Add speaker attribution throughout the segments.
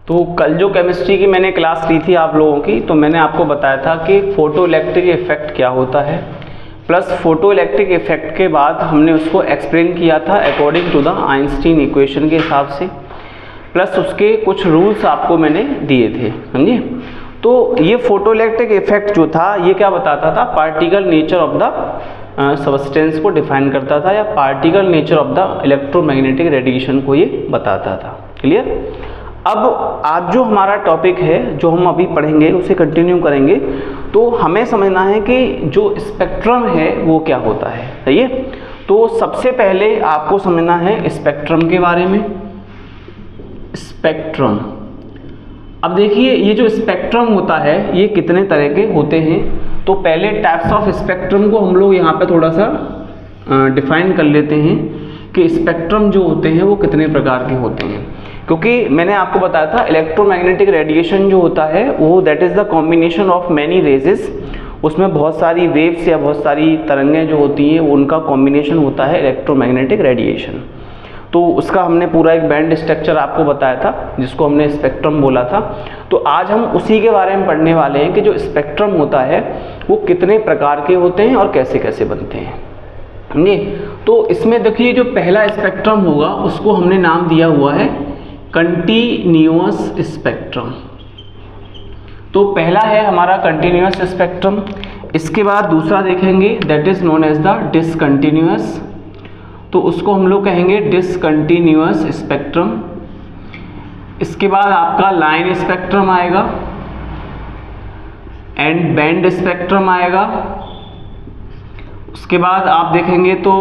Speaker 1: तो कल जो केमिस्ट्री की मैंने क्लास ली थी आप लोगों की, तो मैंने आपको बताया था कि फोटो इलेक्ट्रिक इफेक्ट क्या होता है, प्लस फोटो इलेक्ट्रिक इफेक्ट के बाद हमने उसको एक्सप्लेन किया था according to the Einstein equation के हिसाब से, प्लस उसके कुछ रूल्स आपको मैंने दिए थे, समझिए। तो ये फोटो इलेक्ट्रिक इफेक्ट जो था ये क्या बताता था, particle nature of the substance को डिफाइन करता था, या particle nature of the electromagnetic radiation को ये बताता था। क्लियर। अब आज जो हमारा टॉपिक है जो हम अभी पढ़ेंगे उसे कंटिन्यू करेंगे। तो हमें समझना है कि जो स्पेक्ट्रम है वो क्या होता है, सही है। तो सबसे पहले आपको समझना है स्पेक्ट्रम के बारे में। स्पेक्ट्रम, अब देखिए ये जो स्पेक्ट्रम होता है ये कितने तरह के होते हैं। तो पहले टाइप्स ऑफ स्पेक्ट्रम को हम लोग यहाँ पे थोड़ा सा डिफाइन कर लेते हैं कि स्पेक्ट्रम जो होते हैं वो कितने प्रकार के होते हैं। क्योंकि मैंने आपको बताया था इलेक्ट्रोमैग्नेटिक रेडिएशन जो होता है वो that is the combination of many raises, उसमें बहुत सारी वेव्स या बहुत सारी तरंगें जो होती हैं उनका कॉम्बिनेशन होता है इलेक्ट्रोमैग्नेटिक रेडिएशन। तो उसका हमने पूरा एक बैंड स्ट्रक्चर आपको बताया था जिसको हमने स्पेक्ट्रम बोला था। तो आज हम उसी के बारे में पढ़ने वाले हैं कि जो स्पेक्ट्रम होता है वो कितने प्रकार के होते हैं और कैसे कैसे बनते हैं, समझे। तो इसमें देखिए जो पहला स्पेक्ट्रम होगा उसको हमने नाम दिया हुआ है कंटिन्यूअस स्पेक्ट्रम। तो पहला है हमारा कंटिन्यूअस स्पेक्ट्रम। इसके बाद दूसरा देखेंगे that is known as the discontinuous, तो उसको हम लोग कहेंगे डिसकंटिन्यूअस स्पेक्ट्रम। इसके बाद आपका लाइन स्पेक्ट्रम आएगा एंड बैंड स्पेक्ट्रम आएगा। उसके बाद आप देखेंगे तो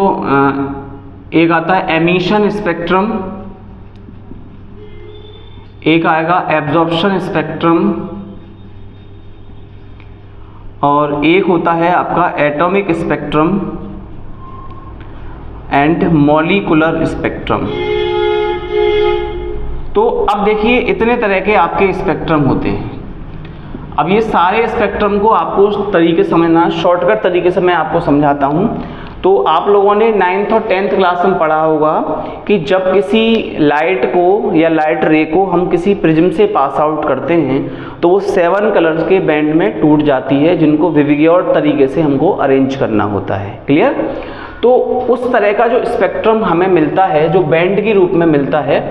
Speaker 1: एक आता है एमिशन स्पेक्ट्रम, एक आएगा एब्जॉर्प्शन स्पेक्ट्रम, और एक होता है आपका atomic spectrum and molecular spectrum. तो अब देखिए इतने तरह के आपके स्पेक्ट्रम होते हैं। अब ये सारे स्पेक्ट्रम को आपको तरीके समझना, शॉर्टकट तरीके से मैं आपको समझाता हूँ। तो आप लोगों ने 9th और 10th क्लास में पढ़ा होगा कि जब किसी लाइट को या लाइट रे को हम किसी प्रिज्म से पास आउट करते हैं तो वो 7 कलर्स के बैंड में टूट जाती है, जिनको विविग्योर तरीके से हमको अरेंज करना होता है। क्लियर। तो उस तरह का जो स्पेक्ट्रम हमें मिलता है, जो बैंड के रूप में मिलता है,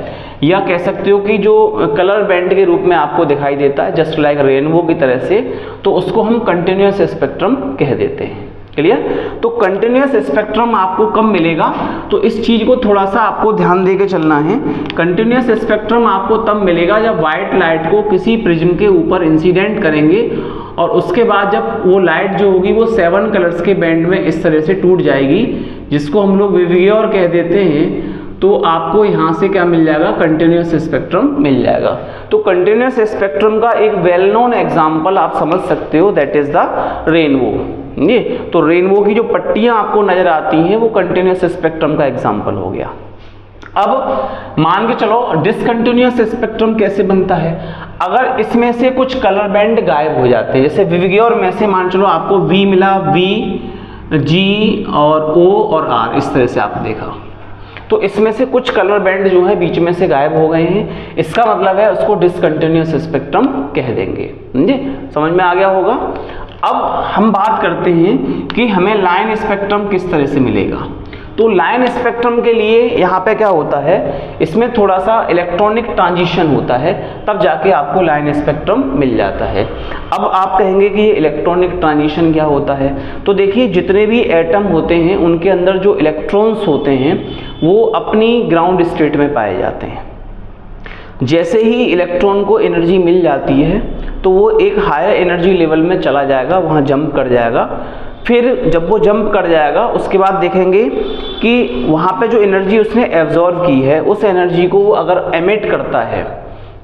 Speaker 1: या कह सकते हो कि जो कलर बैंड के रूप में आपको दिखाई देता है जस्ट लाइक रेनबो की तरह से, तो उसको हम कंटिन्यूअस स्पेक्ट्रम कह देते हैं। क्लियर। तो कंटिन्यूअस स्पेक्ट्रम आपको कब मिलेगा, तो इस चीज को थोड़ा सा आपको ध्यान देके चलना है। कंटिन्यूअस स्पेक्ट्रम आपको तब मिलेगा जब व्हाइट लाइट को किसी प्रिज्म के ऊपर इंसिडेंट करेंगे और उसके बाद जब वो लाइट जो होगी वो 7 कलर्स के बैंड में इस तरह से टूट जाएगी, जिसको हम लोग विविग्योर कह देते हैं। तो आपको यहाँ से क्या मिल जाएगा, कंटिन्यूअस स्पेक्ट्रम मिल जाएगा। तो कंटिन्यूअस स्पेक्ट्रम का एक वेल नोन एग्जांपल आप समझ सकते हो दैट इज द रेनबो। ये तो रेनबो की जो पट्टियां आपको नजर आती हैं वो कंटिन्यूअस स्पेक्ट्रम का एग्जांपल हो गया। अब मान के चलो डिसकंटिन्यूअस स्पेक्ट्रम कैसे बनता है। अगर इसमें से कुछ कलर बैंड गायब हो जाते हैं, जैसे विविग्योर में से मान चलो आपको V मिला, V, G और O और R, इस तरह से आप देखा, तो इसमें से कुछ कलर बैंड जो है बीच में से गायब हो गए हैं, इसका मतलब है उसको डिसकंटिन्यूअस स्पेक्ट्रम कह देंगे। समझे, समझ में आ गया होगा। अब हम बात करते हैं कि हमें लाइन स्पेक्ट्रम किस तरह से मिलेगा। तो लाइन स्पेक्ट्रम के लिए यहाँ पे क्या होता है, इसमें थोड़ा सा इलेक्ट्रॉनिक ट्रांजिशन होता है, तब जाके आपको लाइन स्पेक्ट्रम मिल जाता है। अब आप कहेंगे कि ये इलेक्ट्रॉनिक ट्रांजिशन क्या होता है। तो देखिए जितने भी एटम होते हैं उनके अंदर जो इलेक्ट्रॉन्स होते हैं वो अपनी ग्राउंड स्टेट में पाए जाते हैं। जैसे ही इलेक्ट्रॉन को एनर्जी मिल जाती है तो वो एक हायर एनर्जी लेवल में चला जाएगा, वहाँ जंप कर जाएगा। फिर जब वो जंप कर जाएगा उसके बाद देखेंगे कि वहाँ पे जो एनर्जी उसने एब्जॉर्व की है उस एनर्जी को वो अगर एमिट करता है,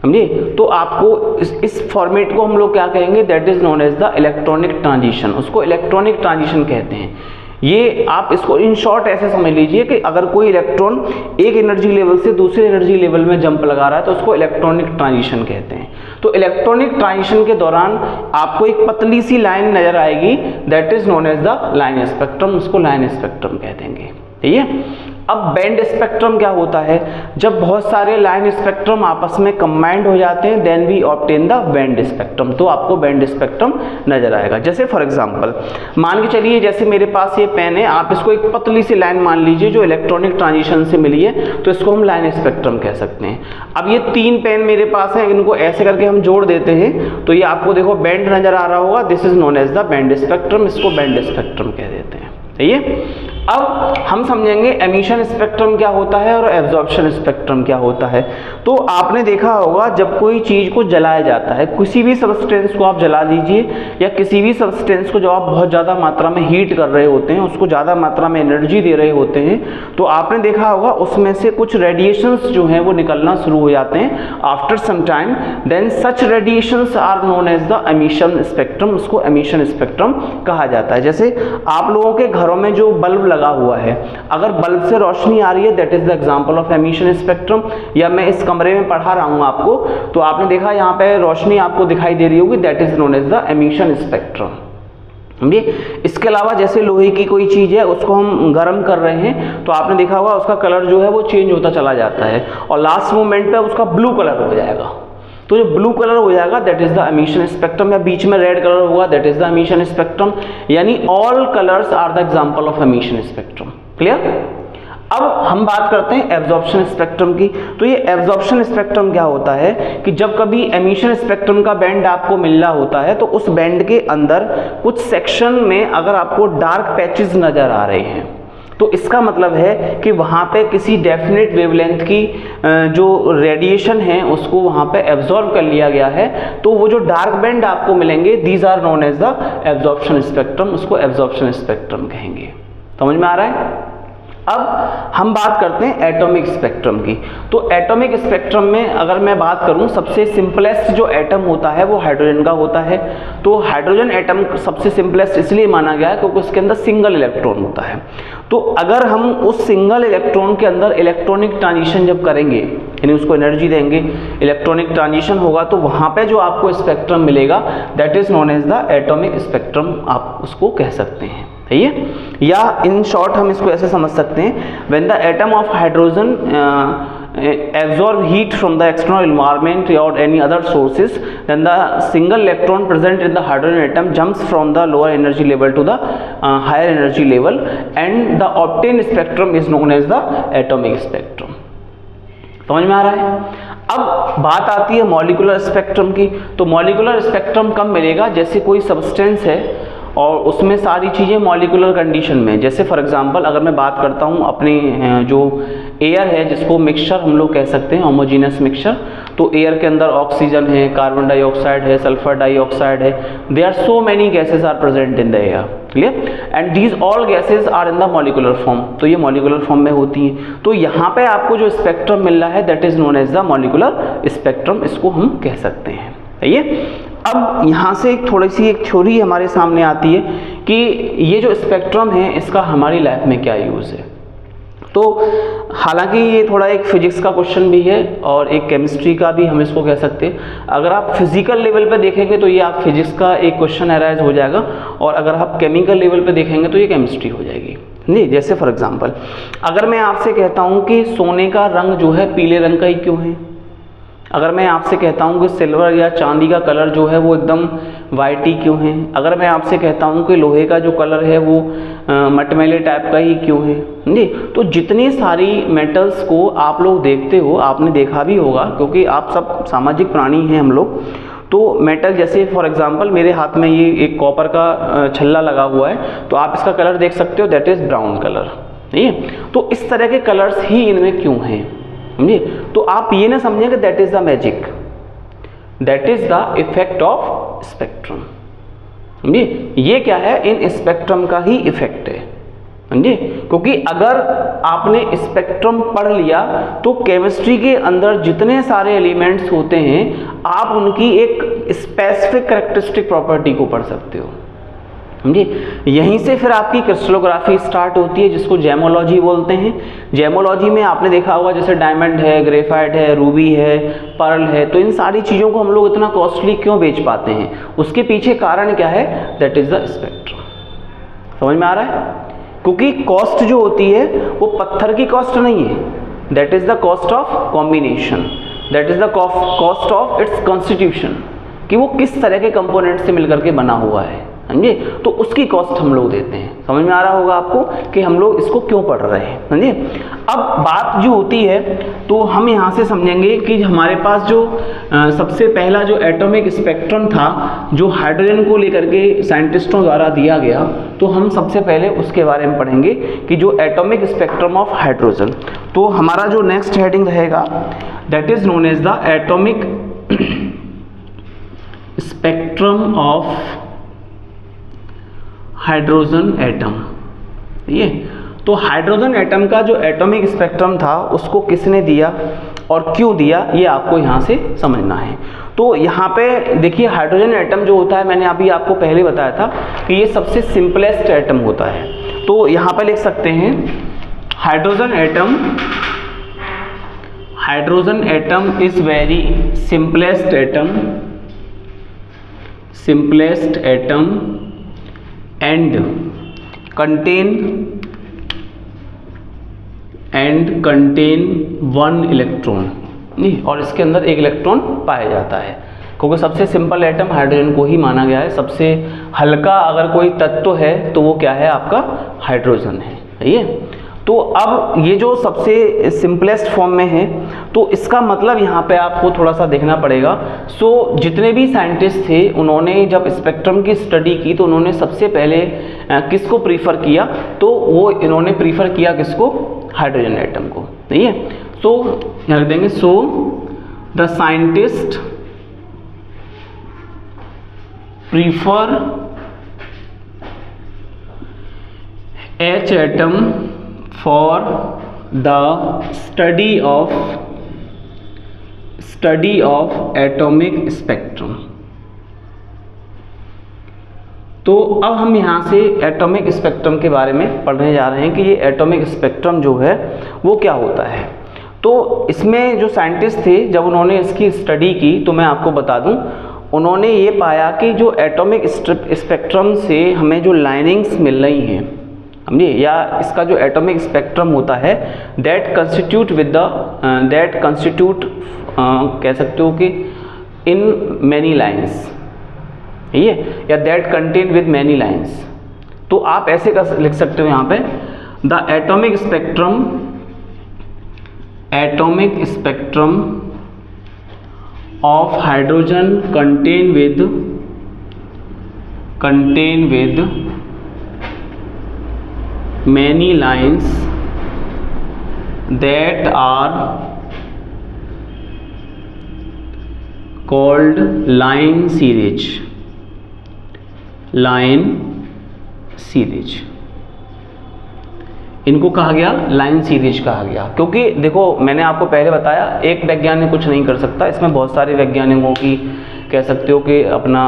Speaker 1: समझे, तो आपको इस फॉर्मेट को हम लोग क्या कहेंगे, that is known as the electronic transition. उसको इलेक्ट्रॉनिक ट्रांजिशन कहते हैं। ये आप इसको इन शॉर्ट ऐसे समझ लीजिए कि अगर कोई इलेक्ट्रॉन एक एनर्जी लेवल से दूसरे एनर्जी लेवल में जंप लगा रहा है तो उसको इलेक्ट्रॉनिक ट्रांजिशन कहते हैं। तो इलेक्ट्रॉनिक ट्रांजिशन के दौरान आपको एक पतली सी लाइन नजर आएगी, that is known as the line spectrum, उसको लाइन स्पेक्ट्रम कह देंगे। ठीक है। अब बैंड स्पेक्ट्रम क्या होता है, जब बहुत सारे लाइन स्पेक्ट्रम आपस में कंबाइंड हो जाते हैं then we obtain the band spectrum, तो आपको बैंड स्पेक्ट्रम नजर आएगा। जैसे फॉर एग्जांपल मान के चलिए जैसे मेरे पास ये पेन है, आप इसको एक पतली सी लाइन मान लीजिए जो इलेक्ट्रॉनिक ट्रांजिशन से मिली है, तो इसको हम लाइन स्पेक्ट्रम कह सकते हैं। अब ये 3 पेन मेरे पास हैं, इनको ऐसे करके हम जोड़ देते हैं तो ये आपको देखो बैंड नजर आ रहा होगा, this is known as the band spectrum, इसको बैंड स्पेक्ट्रम कह देते हैं। सही है। अब हम समझेंगे एमिशन स्पेक्ट्रम क्या होता है और एब्जॉर्प्शन स्पेक्ट्रम क्या होता है। तो आपने देखा होगा जब कोई चीज़ को जलाया जाता है, किसी भी सब्सटेंस को आप जला दीजिए या किसी भी सब्सटेंस को जब आप बहुत ज़्यादा मात्रा में हीट कर रहे होते हैं, उसको ज़्यादा मात्रा में एनर्जी दे रहे होते हैं, तो आपने देखा होगा उसमें से कुछ रेडिएशंस जो हैं वो निकलना शुरू हो जाते हैं after some time, then such radiations are known as the emission spectrum, उसको एमिशन स्पेक्ट्रम कहा जाता है। जैसे आप लोगों के घरों में जो बल्ब लगा हुआ है, अगर बल्ब से रोशनी आ रही है that is the example of emission spectrum, या मैं इस कमरे में पढ़ा रहा हूं आपको तो आपने देखा यहाँ पे रोशनी आपको दिखाई दे रही होगी, that is known as the emission spectrum. इसके अलावा जैसे लोहे की कोई चीज़ है उसको हम गर्म कर रहे हैं तो आपने देखा होगा उसका कलर जो है वो चेंज होता चला जाता है और लास्ट मोमेंट पे उसका ब्लू कलर हो जाएगा, तो जो ब्लू कलर हो जाएगा that is the emission spectrum, या बीच में रेड कलर होगा that is the emission spectrum, यानी all colours are the example of emission spectrum. Clear. अब हम बात करते हैं एब्जॉर्प्शन स्पेक्ट्रम की। तो ये एब्जॉर्प्शन स्पेक्ट्रम क्या होता है कि जब कभी एमिशन स्पेक्ट्रम का बैंड आपको मिल रहा होता है तो उस बैंड के अंदर कुछ सेक्शन में अगर आपको डार्क पैचेस नजर आ रहे हैं तो इसका मतलब है कि वहाँ पे किसी डेफिनेट वेवलेंथ की जो रेडिएशन है उसको वहाँ पे एब्जॉर्ब कर लिया गया है, तो वो जो डार्क बैंड आपको मिलेंगे these are known as the absorption spectrum, उसको एब्जॉर्प्शन स्पेक्ट्रम कहेंगे। समझ में आ रहा है। अब हम बात करते हैं एटॉमिक स्पेक्ट्रम की। तो एटॉमिक स्पेक्ट्रम में अगर मैं बात करूं सबसे सिंपलेस्ट जो एटम होता है वो हाइड्रोजन का होता है। तो हाइड्रोजन एटम सबसे सिंपलेस्ट इसलिए माना गया है क्योंकि उसके अंदर सिंगल इलेक्ट्रॉन होता है। तो अगर हम उस सिंगल इलेक्ट्रॉन के अंदर इलेक्ट्रॉनिक ट्रांजिशन जब करेंगे यानी उसको एनर्जी देंगे, इलेक्ट्रॉनिक ट्रांजिशन होगा तो वहाँ पे जो आपको स्पेक्ट्रम मिलेगा that is known as the atomic spectrum, आप उसको कह सकते हैं। सही है। या इन शॉर्ट हम इसको ऐसे समझ सकते हैं, when the atom of hydrogen absorb heat from the external environment or any other sources, then the single electron present in the hydrogen atom jumps from the lower energy level to the higher energy level, and the obtained spectrum is known as the atomic spectrum। समझ में आ रहा है। अब बात आती है molecular spectrum की। तो मॉलिक्यूलर स्पेक्ट्रम कब मिलेगा, जैसे कोई सब्सटेंस है और उसमें सारी चीज़ें मॉलिक्यूलर कंडीशन में, जैसे फॉर एग्जांपल अगर मैं बात करता हूँ अपने जो एयर है जिसको मिक्सचर हम लोग कह सकते हैं, होमोजीनियस मिक्सचर, तो एयर के अंदर ऑक्सीजन है, कार्बन डाइऑक्साइड है, सल्फर डाइऑक्साइड है, they are so many gases are present in the air. Clear. And these all gases are in the molecular form, तो ये मॉलिक्यूलर फॉर्म में होती हैं। तो यहाँ पे आपको जो स्पेक्ट्रम मिल रहा है that is known as the molecular spectrum, इसको हम कह सकते हैं। ये अब यहाँ से थोड़ी सी एक थ्योरी हमारे सामने आती है कि ये जो स्पेक्ट्रम है इसका हमारी लाइफ में क्या यूज़ है। तो हालांकि ये थोड़ा एक फिजिक्स का क्वेश्चन भी है और एक केमिस्ट्री का भी हम इसको कह सकते हैं। अगर आप फिजिकल लेवल पे देखेंगे तो ये आप फिजिक्स का एक क्वेश्चन अराइज हो जाएगा, और अगर आप केमिकल लेवल पे देखेंगे तो ये केमिस्ट्री हो जाएगी। नहीं, जैसे फॉर एग्जांपल अगर मैं आपसे कहता हूँ कि सोने का रंग जो है पीले रंग का ही क्यों है, अगर मैं आपसे कहता हूँ कि सिल्वर या चांदी का कलर जो है वो एकदम वाइट ही क्यों है, अगर मैं आपसे कहता हूँ कि लोहे का जो कलर है वो मटमैले टाइप का ही क्यों है, जी। तो जितनी सारी मेटल्स को आप लोग देखते हो, आपने देखा भी होगा क्योंकि आप सब सामाजिक प्राणी हैं हम लोग, तो मेटल जैसे फॉर एग्जांपल मेरे हाथ में ये एक कॉपर का छल्ला लगा हुआ है, तो आप इसका कलर देख सकते हो दैट इज़ ब्राउन कलर, ठीक है। तो इस तरह के कलर्स ही इनमें क्यों हैं, समझिए। तो आप ये ना समझें कि that is the magic, that is the effect of spectrum, समझिए। ये क्या है, इन स्पेक्ट्रम का ही इफेक्ट है, समझिए। क्योंकि अगर आपने स्पेक्ट्रम पढ़ लिया तो केमिस्ट्री के अंदर जितने सारे एलिमेंट्स होते हैं आप उनकी एक स्पेसिफिक कैरेक्टरिस्टिक प्रॉपर्टी को पढ़ सकते हो, समझिए। यहीं से फिर आपकी क्रिस्टलोग्राफी स्टार्ट होती है जिसको जेमोलॉजी बोलते हैं। जेमोलॉजी में आपने देखा होगा जैसे डायमंड है, ग्रेफाइट है, रूबी है, पर्ल है, तो इन सारी चीज़ों को हम लोग इतना कॉस्टली क्यों बेच पाते हैं, उसके पीछे कारण क्या है, दैट इज द स्पेक्ट्रम। समझ में आ रहा है। क्योंकि कॉस्ट जो होती है वो पत्थर की कॉस्ट नहीं है, that is the cost of combination, that is the cost of its constitution, कि वो किस तरह के कंपोनेंट से मिलकर के बना हुआ है, समझे। तो उसकी कॉस्ट हम लोग देते हैं। समझ में आ रहा होगा आपको कि हम लोग इसको क्यों पढ़ रहे हैं, समझे। अब बात जो होती है तो हम यहाँ से समझेंगे कि हमारे पास जो सबसे पहला जो एटॉमिक स्पेक्ट्रम था जो हाइड्रोजन को लेकर के साइंटिस्टों द्वारा दिया गया, तो हम सबसे पहले उसके बारे में पढ़ेंगे कि जो एटॉमिक स्पेक्ट्रम ऑफ हाइड्रोजन। तो हमारा जो नेक्स्ट हेडिंग रहेगा that is known as the atomic spectrum of hydrogen atom. ये तो हाइड्रोजन एटम का जो एटॉमिक स्पेक्ट्रम था उसको किसने दिया और क्यों दिया, ये आपको यहाँ से समझना है। तो यहाँ पे देखिए हाइड्रोजन एटम जो होता है, मैंने अभी आपको पहले बताया था कि ये सबसे सिंपलेस्ट एटम होता है। तो यहाँ पे लिख सकते हैं hydrogen atom is very simplest atom and contain one electron, नहीं, और इसके अंदर एक इलेक्ट्रॉन पाया जाता है, क्योंकि सबसे सिंपल एटम हाइड्रोजन को ही माना गया है। सबसे हल्का अगर कोई तत्व है तो वो क्या है, आपका हाइड्रोजन है, सही है। तो अब ये जो सबसे सिंपलेस्ट फॉर्म में है, तो इसका मतलब यहाँ पे आपको थोड़ा सा देखना पड़ेगा। सो जितने भी साइंटिस्ट थे उन्होंने जब स्पेक्ट्रम की स्टडी की तो उन्होंने सबसे पहले किसको प्रीफर किया, तो वो इन्होंने प्रीफर किया किसको, हाइड्रोजन एटम को, नहीं है। सो यहाँ लिख देंगे, so the scientist prefer H atom for the study of atomic spectrum। तो अब हम यहाँ से एटॉमिक स्पेक्ट्रम के बारे में पढ़ने जा रहे हैं कि ये एटॉमिक स्पेक्ट्रम जो है वो क्या होता है। तो इसमें जो साइंटिस्ट थे जब उन्होंने इसकी स्टडी की, तो मैं आपको बता दूं, उन्होंने ये पाया कि जो एटॉमिक स्पेक्ट्रम से हमें जो लाइनिंग्स मिल रही हैं, समझिए, या इसका जो एटॉमिक स्पेक्ट्रम होता है दैट कंस्टिट्यूट कह सकते हो कि इन मैनी लाइन्स, ये या that contain with many lines. तो आप ऐसे लिख सकते हो यहाँ पे, the atomic spectrum of hydrogen contain with many lines that are called line series। इनको कहा गया लाइन सीरीज कहा गया, क्योंकि देखो मैंने आपको पहले बताया एक वैज्ञानिक कुछ नहीं कर सकता, इसमें बहुत सारे वैज्ञानिकों की कह सकते हो कि अपना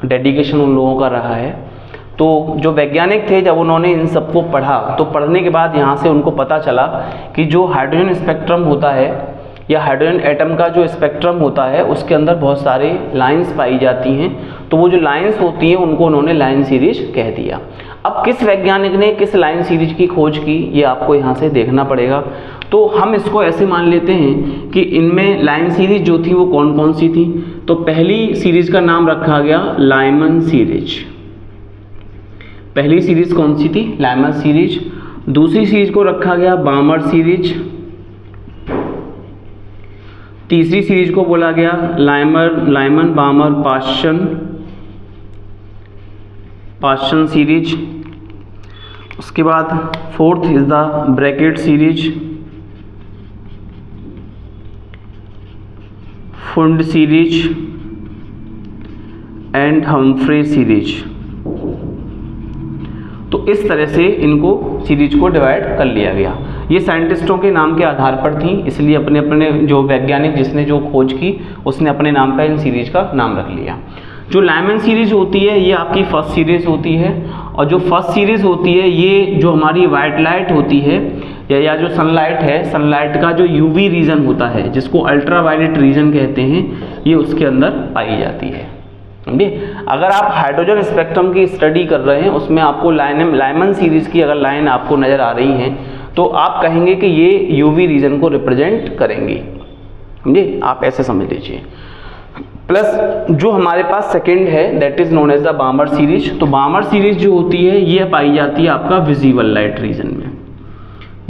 Speaker 1: डेडिकेशन उन लोगों का रहा है। तो जो वैज्ञानिक थे जब उन्होंने इन सबको पढ़ा, तो पढ़ने के बाद यहाँ से उनको पता चला कि जो हाइड्रोजन स्पेक्ट्रम होता है या हाइड्रोजन एटम का जो स्पेक्ट्रम होता है उसके अंदर बहुत सारे लाइंस पाई जाती हैं। तो वो जो लाइंस होती हैं उनको उन्होंने लाइन सीरीज कह दिया। अब किस वैज्ञानिक ने किस लाइन सीरीज की खोज की, ये आपको यहाँ से देखना पड़ेगा। तो हम इसको ऐसे मान लेते हैं कि इनमें लाइन सीरीज जो थी वो कौन कौन सी थी। तो पहली सीरीज का नाम रखा गया लाइमन सीरीज। पहली सीरीज कौन सी थी, लाइमन सीरीज। दूसरी सीरीज को रखा गया बामर सीरीज। तीसरी सीरीज को बोला गया लाइमन बामर पाश्चन सीरीज। उसके बाद fourth is the Brackett series, Pfund series and Humphrey series. तो इस तरह से इनको सीरीज को डिवाइड कर लिया गया। ये साइंटिस्टों के नाम के आधार पर थी, इसलिए अपने अपने जो वैज्ञानिक जिसने जो खोज की उसने अपने नाम पर इन सीरीज का नाम रख लिया। जो लाइमन सीरीज होती है ये आपकी फर्स्ट सीरीज होती है, और जो फर्स्ट सीरीज होती है ये जो हमारी वाइट लाइट होती है या जो सनलाइट है, सनलाइट का जो यूवी रीजन होता है जिसको अल्ट्रा वायलेट रीजन कहते हैं, ये उसके अंदर पाई जाती है। अगर आप हाइड्रोजन स्पेक्ट्रम की स्टडी कर रहे हैं, उसमें आपको लाइमन सीरीज की अगर लाइन आपको नज़र आ रही है तो आप कहेंगे कि ये यूवी रीजन को रिप्रेजेंट करेंगी, समझे, आप ऐसे समझ लीजिए। प्लस जो हमारे पास सेकंड है that is known as the Balmer series. तो बामर सीरीज जो होती है ये पाई जाती है आपका विजिबल लाइट रीजन में।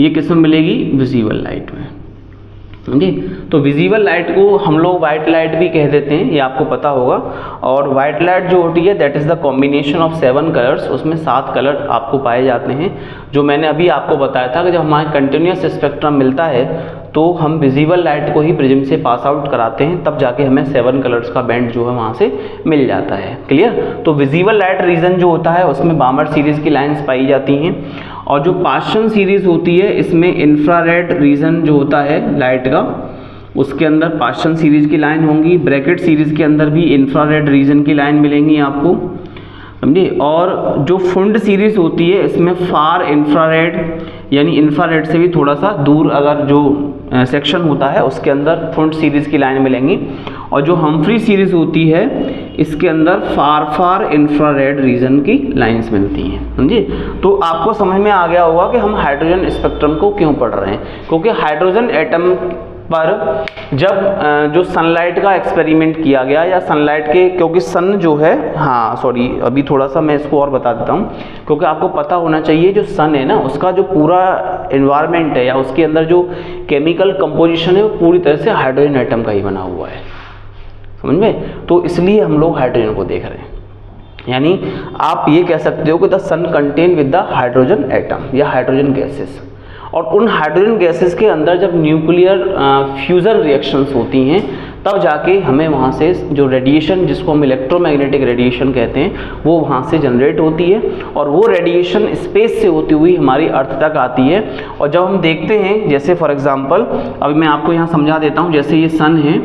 Speaker 1: ये किसमें मिलेगी? विजिबल लाइट में, समझे। तो विजिबल लाइट को हम लोग वाइट लाइट भी कह देते हैं, ये आपको पता होगा। और वाइट लाइट जो होती है that is the combination of 7 colours, उसमें 7 कलर आपको पाए जाते हैं। जो मैंने अभी आपको बताया था कि जब हमारे कंटिन्यूस स्पेक्ट्रम मिलता है तो हम विजिबल लाइट को ही प्रिज्म से पास आउट कराते हैं, तब जाके हमें 7 कलर्स का बैंड जो है वहाँ से मिल जाता है। क्लियर? तो विजिबल लाइट रीजन जो होता है उसमें बामर सीरीज की लाइंस पाई जाती हैं। और जो पास्चन सीरीज होती है इसमें इंफ्रारेड रीजन जो होता है लाइट का, उसके अंदर पास्चन सीरीज की लाइन होंगी। ब्रैकेट सीरीज के अंदर भी इंफ्रारेड रीजन की लाइन मिलेंगी आपको, समझे। और जो फुंड सीरीज होती है इसमें फार इंफ्रारेड, यानी इंफ्रारेड से भी थोड़ा सा दूर अगर जो सेक्शन होता है उसके अंदर फुंड सीरीज की लाइन मिलेंगी। और जो हम्फ्री सीरीज होती है इसके अंदर फार इंफ्रारेड रीजन की लाइंस मिलती हैं, समझिए। तो आपको समझ में आ गया होगा कि हम हाइड्रोजन स्पेक्ट्रम को क्यों पढ़ रहे हैं, क्योंकि हाइड्रोजन एटम पर जब जो सनलाइट का एक्सपेरिमेंट किया गया, या सनलाइट के, क्योंकि सन जो है, हाँ सॉरी अभी थोड़ा सा मैं इसको और बता देता हूँ, क्योंकि आपको पता होना चाहिए जो सन है ना उसका जो पूरा एनवायरनमेंट है या उसके अंदर जो केमिकल कंपोजिशन है वो पूरी तरह से हाइड्रोजन एटम का ही बना हुआ है, समझ में। तो इसलिए हम लोग हाइड्रोजन को देख रहे हैं। यानी आप ये कह सकते हो कि the sun contain with the hydrogen atom या हाइड्रोजन गैसेस। और उन हाइड्रोजन गैसेस के अंदर जब न्यूक्लियर फ्यूजन रिएक्शंस होती हैं तब जाके हमें वहाँ से जो रेडिएशन, जिसको हम इलेक्ट्रोमैग्नेटिक रेडिएशन कहते हैं, वो वहाँ से जनरेट होती है। और वो रेडिएशन स्पेस से होती हुई हमारी अर्थ तक आती है। और जब हम देखते हैं, जैसे फॉर एग्जांपल अभी मैं आपको यहाँ समझा देता हूँ, जैसे ये सन है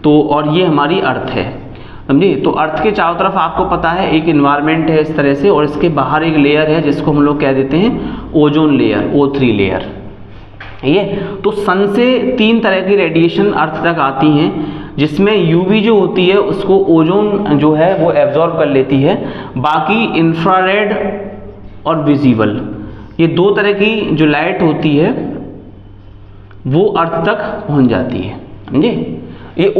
Speaker 1: तो और ये हमारी अर्थ है, समझिए। तो अर्थ के चारों तरफ आपको पता है एक इन्वायरमेंट है इस तरह से, और इसके बाहर एक लेयर है जिसको हम लोग कह देते हैं ओजोन लेयर, O3 लेयर। ये तो सन से 3 तरह की रेडिएशन अर्थ तक आती हैं, जिसमें यूवी जो होती है उसको ओजोन जो है वो एब्जॉर्ब कर लेती है। बाकी इंफ्रारेड और विजिबल, ये 2 तरह की जो लाइट होती है वो अर्थ तक पहुंच जाती है, समझे। ये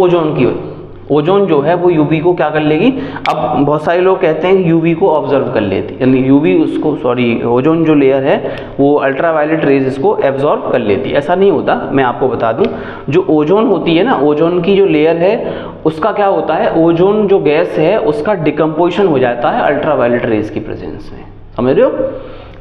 Speaker 1: ओजोन जो है वो यूवी को क्या कर लेगी। अब बहुत सारे लोग कहते हैं यूवी को ऑब्जर्व कर लेती, यानी यूवी उसको, सॉरी ओजोन जो लेयर है वो अल्ट्रावायलेट रेज इसको एब्जॉर्ब कर लेती है। ऐसा नहीं होता, मैं आपको बता दूं, जो ओजोन होती है ना, ओजोन की जो लेयर है उसका क्या होता है, ओजोन जो गैस है उसका डिकम्पोजिशन हो जाता है अल्ट्रावायलेट रेज की प्रेजेंस में, समझ रहे हो।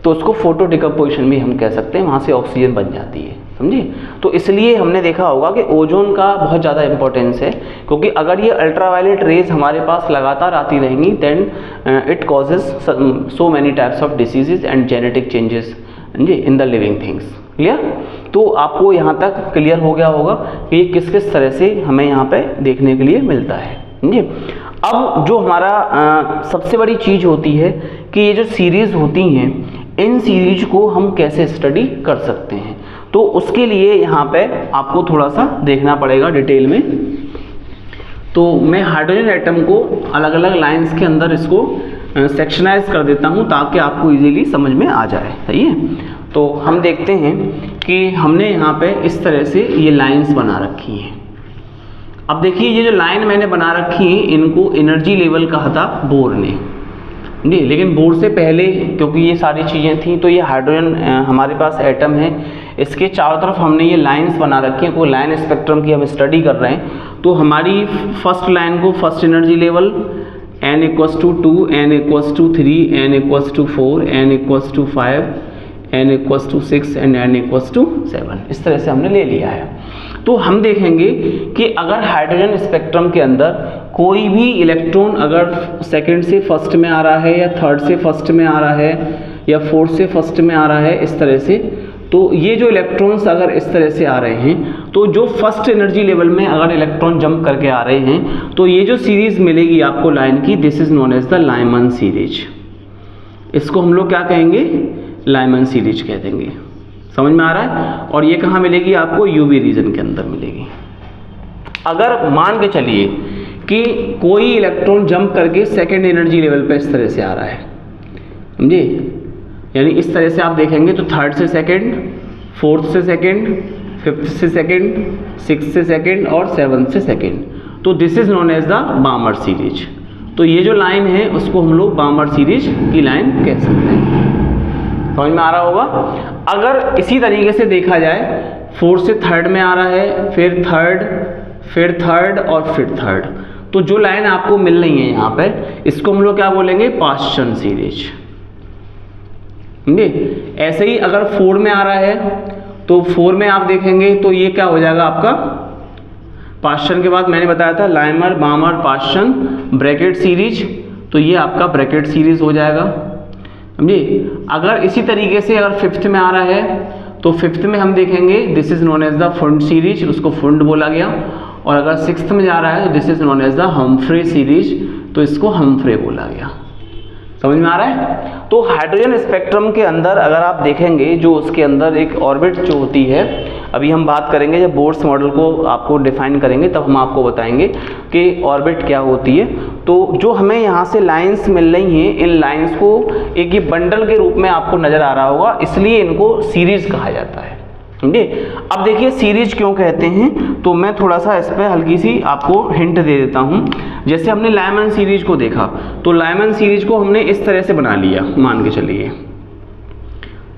Speaker 1: तो उसको फोटो डिकम्पोजिशन भी हम कह सकते हैं, वहाँ से ऑक्सीजन बन जाती है, समझिए। तो इसलिए हमने देखा होगा कि ओजोन का बहुत ज़्यादा इंपॉर्टेंस है, क्योंकि अगर ये अल्ट्रावायलेट रेज हमारे पास लगातार आती रहेंगी then it causes so many types of diseases and genetic changes in the living things. Clear? तो आपको यहाँ तक क्लियर हो गया होगा कि ये किस किस तरह से हमें यहाँ पे देखने के लिए मिलता है, समझिए। अब जो हमारा सबसे बड़ी चीज़ होती है कि ये जो सीरीज़ होती हैं, इन सीरीज को हम कैसे स्टडी कर सकते हैं। तो उसके लिए यहाँ पे आपको थोड़ा सा देखना पड़ेगा डिटेल में। तो मैं हाइड्रोजन एटम को अलग अलग लाइंस के अंदर इसको सेक्शनाइज कर देता हूँ ताकि आपको इजीली समझ में आ जाए, सही है। तो हम देखते हैं कि हमने यहाँ पे इस तरह से ये लाइंस बना रखी हैं। अब देखिए ये जो लाइन मैंने बना रखी है इनको एनर्जी लेवल कहा था बोर ने जी, लेकिन बोर से पहले क्योंकि ये सारी चीज़ें थी, तो ये हाइड्रोजन हमारे पास एटम है, इसके चारों तरफ हमने ये लाइंस बना रखी हैं। कोई लाइन स्पेक्ट्रम की हम स्टडी कर रहे हैं, तो हमारी फर्स्ट लाइन को first energy level n = 2, n = 3, n = 4, n = 5, n = 6 and n = 7, इस तरह से हमने ले लिया है। तो हम देखेंगे कि अगर हाइड्रोजन स्पेक्ट्रम के अंदर कोई भी इलेक्ट्रॉन अगर सेकंड से फर्स्ट में आ रहा है या थर्ड से फर्स्ट में आ रहा है या फोर्थ से फर्स्ट में आ रहा है इस तरह से, तो ये जो इलेक्ट्रॉन्स अगर इस तरह से आ रहे हैं, तो जो फर्स्ट एनर्जी लेवल में अगर इलेक्ट्रॉन जंप करके आ रहे हैं, तो ये जो सीरीज मिलेगी आपको लाइन की, this is known as the Lyman series. इसको हम लोग क्या कहेंगे, लाइमन सीरीज कह देंगे। समझ में आ रहा है? और ये कहाँ मिलेगी आपको, यूवी रीजन के अंदर मिलेगी। अगर मान के चलिए कि कोई इलेक्ट्रॉन जंप करके सेकेंड एनर्जी लेवल पे इस तरह से आ रहा है, समझे। यानी इस तरह से आप देखेंगे तो थर्ड से सेकेंड, फोर्थ से सेकेंड, फिफ्थ से सेकेंड, सिक्स से सेकेंड और सेवन्थ से सेकेंड। तो this is known as the Balmer series. तो ये जो लाइन है उसको हम लोग बामर सीरीज की लाइन कह सकते हैं। समझ में आ रहा होगा। अगर इसी तरीके से देखा जाए, फोर्थ से थर्ड में आ रहा है, फिर थर्ड और फिर थर्ड, तो जो लाइन आपको मिल रही है यहाँ पे, इसको हम लोग क्या बोलेंगे, पाश्चन सीरीज। ऐसे ही अगर 4 में आ रहा है तो 4 में आप देखेंगे तो ये क्या हो जाएगा आपका, पाश्चन के बाद मैंने बताया था लाइमर, बामर, पाश्चन, ब्रैकेट सीरीज, तो ये आपका ब्रैकेट सीरीज हो जाएगा, समझे। अगर इसी तरीके से अगर 5th में आ रहा है तो 5th में हम देखेंगे this is known as the Pfund series, उसको फुंड बोला गया। और अगर 6th में जा रहा है तो this is known as the Humphrey series, तो इसको हम्फ्रे बोला गया। समझ में आ रहा है। तो हाइड्रोजन स्पेक्ट्रम के अंदर अगर आप देखेंगे, जो उसके अंदर एक ऑर्बिट जो होती है, अभी हम बात करेंगे जब बोर्स मॉडल को आपको डिफाइन करेंगे तब हम आपको बताएंगे कि ऑर्बिट क्या होती है। तो जो हमें यहाँ से लाइंस मिल रही हैं, इन लाइंस को एक ये बंडल के रूप में आपको नजर आ रहा होगा, इसलिए इनको सीरीज कहा जाता है, समझे। अब देखिए सीरीज क्यों कहते हैं, तो मैं थोड़ा सा इस पर हल्की सी आपको हिंट दे देता हूँ। जैसे हमने लाइमन सीरीज को देखा, तो लाइमन सीरीज को हमने इस तरह से बना लिया, मान के चलिए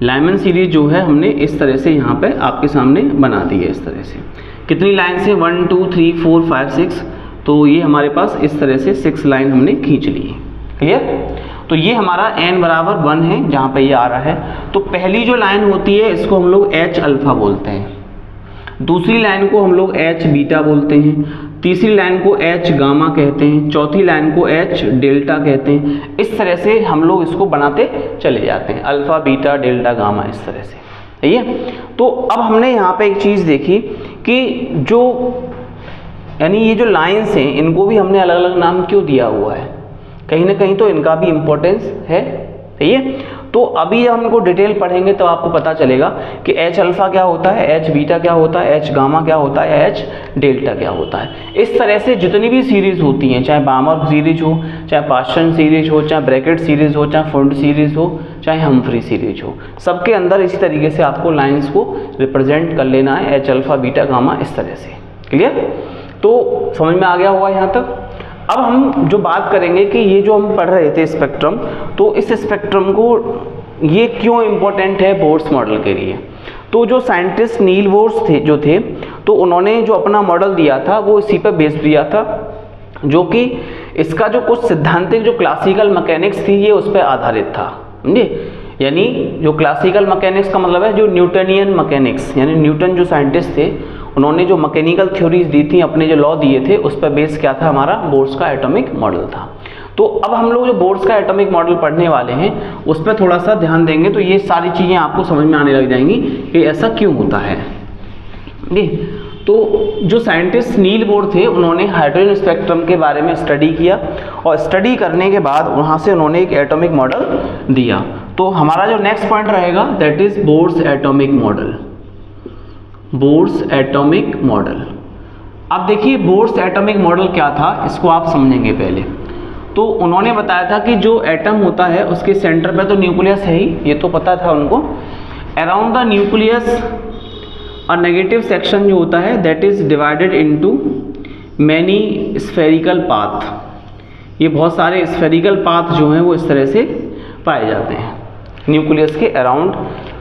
Speaker 1: लाइमन सीरीज जो है हमने इस तरह से यहाँ पे आपके सामने बना दी है। इस तरह से कितनी लाइन से, 1 2 3 4 5 6, तो ये हमारे पास इस तरह से 6 लाइन हमने खींच ली है। क्लियर। तो ये हमारा n बराबर 1 है जहाँ पे ये आ रहा है। तो पहली जो लाइन होती है इसको हम लोग H अल्फा बोलते हैं, दूसरी लाइन को हम लोग H बीटा बोलते हैं, तीसरी लाइन को H गामा कहते हैं, चौथी लाइन को H डेल्टा कहते हैं। इस तरह से हम लोग इसको बनाते चले जाते हैं, अल्फा, बीटा, डेल्टा, गामा, इस तरह से, सही है। तो अब हमने यहाँ पे एक चीज़ देखी कि जो यानी ये जो लाइन्स हैं इनको भी हमने अलग अलग नाम क्यों दिया हुआ है, कहीं ना कहीं तो इनका भी इम्पोर्टेंस है, सही है। तो अभी जब हम इनको डिटेल पढ़ेंगे तो आपको पता चलेगा कि H अल्फा क्या होता है, H बीटा क्या होता है, H गामा क्या होता है, H डेल्टा क्या होता है। इस तरह से जितनी भी सीरीज होती हैं, चाहे बामर सीरीज हो, चाहे पाश्चन सीरीज हो, चाहे ब्रैकेट सीरीज हो, चाहे फुंड सीरीज हो, चाहे हम्फ्री सीरीज हो, सबके अंदर इसी तरीके से आपको लाइन्स को रिप्रेजेंट कर लेना है, H अल्फा, बीटा, गामा, इस तरह से। क्लियर। तो समझ में आ गया होगा यहाँ तक। अब हम जो बात करेंगे कि ये जो हम पढ़ रहे थे स्पेक्ट्रम, तो इस स्पेक्ट्रम को ये क्यों इम्पोर्टेंट है बोर्स मॉडल के लिए। तो जो साइंटिस्ट नील बोर्स थे तो उन्होंने जो अपना मॉडल दिया था वो इसी पर बेस्ड दिया था, जो कि इसका जो कुछ सिद्धांतिक जो क्लासिकल मैकेनिक्स थी ये उस पर आधारित था, समझे। यानी जो क्लासिकल मैकेनिक्स का मतलब है जो न्यूटनियन मैकेनिक्स, यानी न्यूटन जो साइंटिस्ट थे उन्होंने जो मैकेनिकल थ्योरीज दी थी, अपने जो लॉ दिए थे, उस पर बेस क्या था, हमारा बोर्स का एटॉमिक मॉडल था। तो अब हम लोग जो बोर्स का एटॉमिक मॉडल पढ़ने वाले हैं उस पर थोड़ा सा ध्यान देंगे तो ये सारी चीज़ें आपको समझ में आने लग जाएंगी कि ऐसा क्यों होता है। तो जो साइंटिस्ट नील बोर थे उन्होंने हाइड्रोजन स्पेक्ट्रम के बारे में स्टडी किया और स्टडी करने के बाद वहाँ से उन्होंने एक एटॉमिक मॉडल दिया। तो हमारा जो नेक्स्ट पॉइंट रहेगा that is Bohr's atomic model. Bohr's atomic model. अब देखिए बोर्स एटॉमिक मॉडल क्या था इसको आप समझेंगे पहले। तो उन्होंने बताया था कि जो एटम होता है उसके सेंटर पे तो न्यूक्लियस है ही, ये तो पता था उनको। अराउंड द न्यूक्लियस और नेगेटिव सेक्शन जो होता है that is divided into many spherical path. ये बहुत सारे स्फेरिकल पाथ जो हैं वो इस तरह से पाए जाते हैं न्यूक्लियस के अराउंड,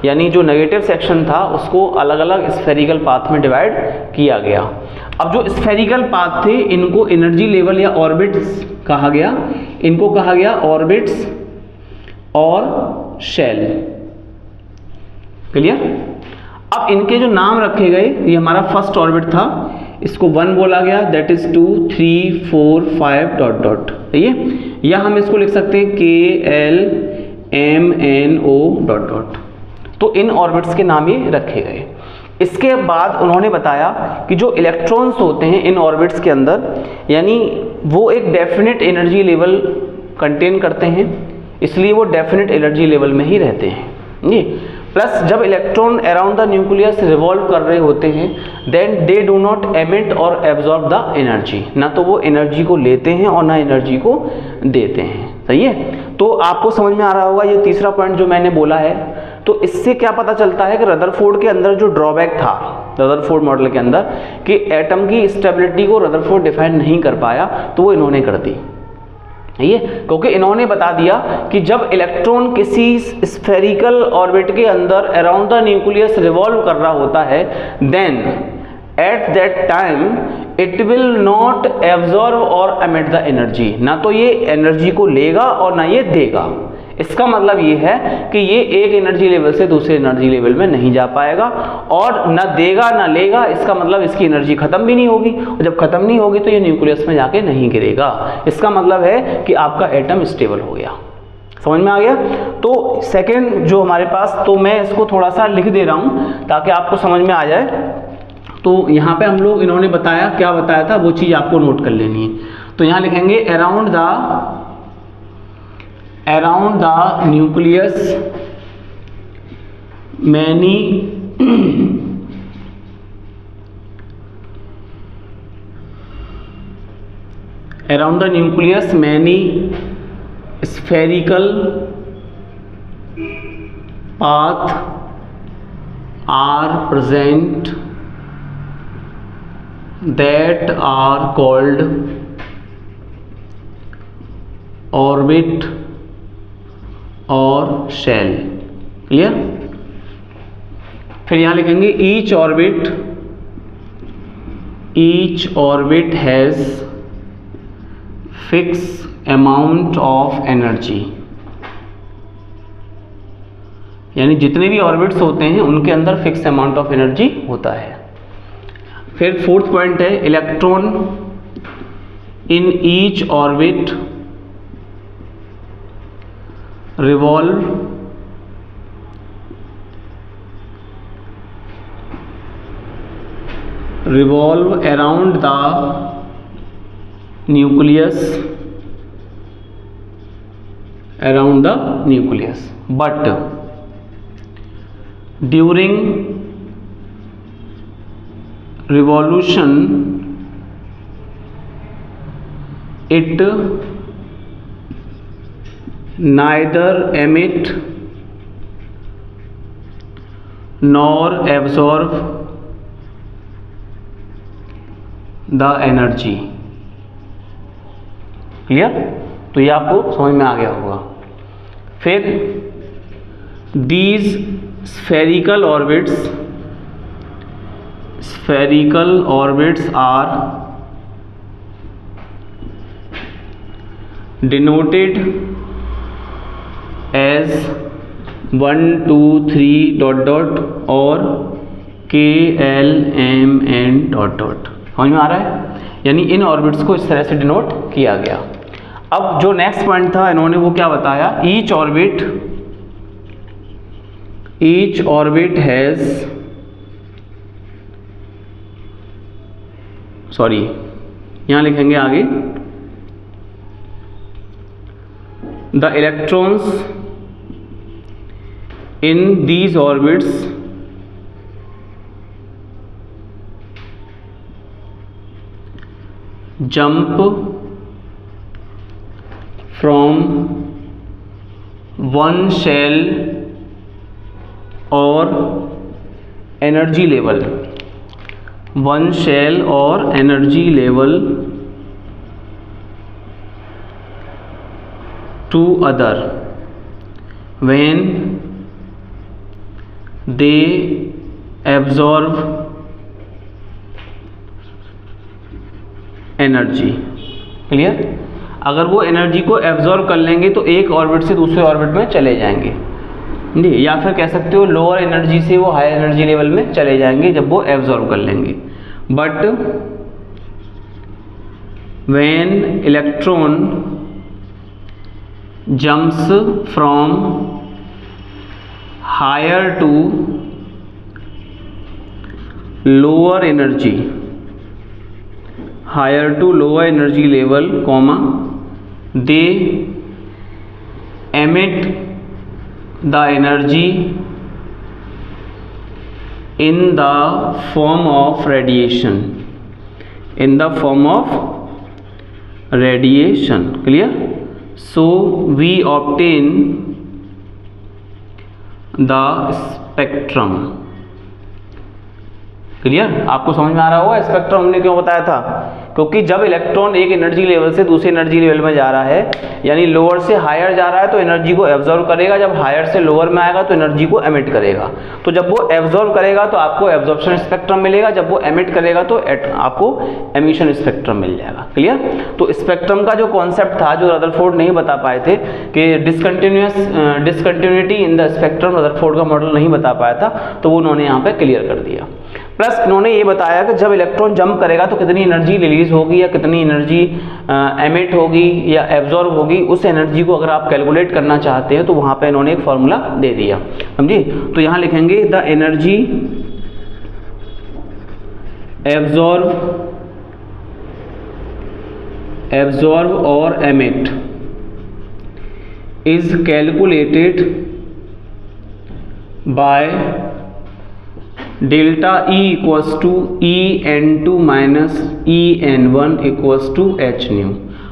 Speaker 1: यानी जो नेगेटिव सेक्शन था उसको अलग अलग स्फेरिकल पाथ में डिवाइड किया गया। अब जो स्फेरिकल पाथ थे इनको एनर्जी लेवल या ऑर्बिट्स कहा गया, इनको कहा गया ऑर्बिट्स और शेल। क्लियर। अब इनके जो नाम रखे गए, ये हमारा फर्स्ट ऑर्बिट था, इसको 1 बोला गया, दैट इज 2 3 4 5 डॉट डॉट, सही है। या हम इसको लिख सकते हैं KLMNO डॉट डॉट। तो इन ऑर्बिट्स के नाम ये रखे गए। इसके बाद उन्होंने बताया कि जो इलेक्ट्रॉन्स होते हैं इन ऑर्बिट्स के अंदर, यानी वो एक डेफिनेट एनर्जी लेवल कंटेन करते हैं, इसलिए वो डेफिनेट एनर्जी लेवल में ही रहते हैं जी। प्लस जब electron around the nucleus revolve कर रहे होते हैं then they do not emit और एब्जॉर्ब द एनर्जी, ना तो वो एनर्जी को लेते हैं और ना एनर्जी को देते हैं। सही है, तो आपको समझ में आ रहा होगा ये तीसरा पॉइंट जो मैंने बोला है। तो इससे क्या पता चलता है कि रदरफोर्ड के अंदर जो ड्रॉबैक था, रदरफोर्ड मॉडल के अंदर, कि एटम की स्टेबिलिटी को रदरफोर्ड डिफाइन नहीं कर पाया, तो वो इन्होंने कर दी। ये क्योंकि इन्होंने बता दिया कि जब इलेक्ट्रॉन किसी स्फेरिकल ऑर्बिट के अंदर अराउंड द न्यूक्लियस रिवॉल्व कर रहा होता है then at that time it will not absorb और एमिट द एनर्जी, ना तो ये एनर्जी को लेगा और ना ये देगा। इसका मतलब ये है कि ये एक एनर्जी लेवल से दूसरे एनर्जी लेवल में नहीं जा पाएगा और ना देगा ना लेगा। इसका मतलब इसकी एनर्जी खत्म भी नहीं होगी, और जब खत्म नहीं होगी तो ये न्यूक्लियस में जाके नहीं गिरेगा। इसका मतलब है कि आपका एटम स्टेबल हो गया। समझ में आ गया? तो सेकंड जो हमारे पास, तो मैं इसको थोड़ा सा लिख दे रहा हूं ताकि आपको समझ में आ जाए। तो यहाँ पे हम लोग, इन्होंने बताया, क्या बताया था वो चीज़ आपको नोट कर लेनी है। तो यहाँ लिखेंगे around the nucleus many around the nucleus many spherical path are present that are called orbit और shell। क्लियर? फिर यहाँ लिखेंगे each orbit has fixed amount of energy, यानी जितने भी ऑर्बिट्स होते हैं उनके अंदर फिक्स अमाउंट ऑफ एनर्जी होता है। फिर फोर्थ पॉइंट है electron in each orbit revolve around the nucleus but during revolution it neither emit nor absorb the energy। Clear? तो ये आपको समझ में आ गया होगा। फिर these spherical orbits are denoted as 1 2 3 ... और K L M N ... समझ में आ रहा है? यानी इन ऑर्बिट्स को इस तरह से डिनोट किया गया। अब जो नेक्स्ट पॉइंट था, इन्होंने वो क्या बताया, ईच ऑर्बिट हैज, सॉरी यहां लिखेंगे आगे, the electrons in these orbits jump from one shell or energy level to other when they absorb energy. Clear? अगर वो एनर्जी को एब्जॉर्ब कर लेंगे तो एक ऑर्बिट से दूसरे ऑर्बिट में चले जाएंगे, या फिर कह सकते हो लोअर एनर्जी से वो हाई एनर्जी लेवल में चले जाएंगे जब वो एब्जॉर्ब कर लेंगे। But when electron jumps from higher to lower energy level, they emit the energy in the form of radiation, in the form of radiation. Clear? So we obtain the spectrum. Clear? आपको समझ में आ रहा होगा spectrum हमने क्यों बताया था, क्योंकि जब इलेक्ट्रॉन एक एनर्जी लेवल से दूसरे एनर्जी लेवल में जा रहा है, यानी लोअर से हायर जा रहा है तो एनर्जी को एब्जॉर्व करेगा, जब हायर से लोअर में आएगा तो एनर्जी को एमिट करेगा। तो जब वो एब्जॉर्व करेगा तो आपको एब्जॉर्प्शन स्पेक्ट्रम मिलेगा, जब वो एमिट करेगा तो आपको एमिशन स्पेक्ट्रम मिल जाएगा। क्लियर? तो स्पेक्ट्रम का जो कॉन्सेप्ट था, जो रदरफोर्ड नहीं बता पाए थे कि discontinuity in the spectrum, Rutherford का मॉडल नहीं बता पाया था, तो वो उन्होंने यहाँ पे क्लियर कर दिया। प्लस इन्होंने ये बताया कि जब इलेक्ट्रॉन जंप करेगा तो कितनी एनर्जी रिलीज होगी या कितनी एनर्जी एमिट होगी या एब्जॉर्ब होगी, उस एनर्जी को अगर आप कैलकुलेट करना चाहते हैं तो वहाँ पे इन्होंने एक फॉर्मूला दे दिया। समझिए? तो यहाँ लिखेंगे द एनर्जी एब्जॉर्ब और emit is calculated by delta E equals to EN2 minus EN1 equals to h nu.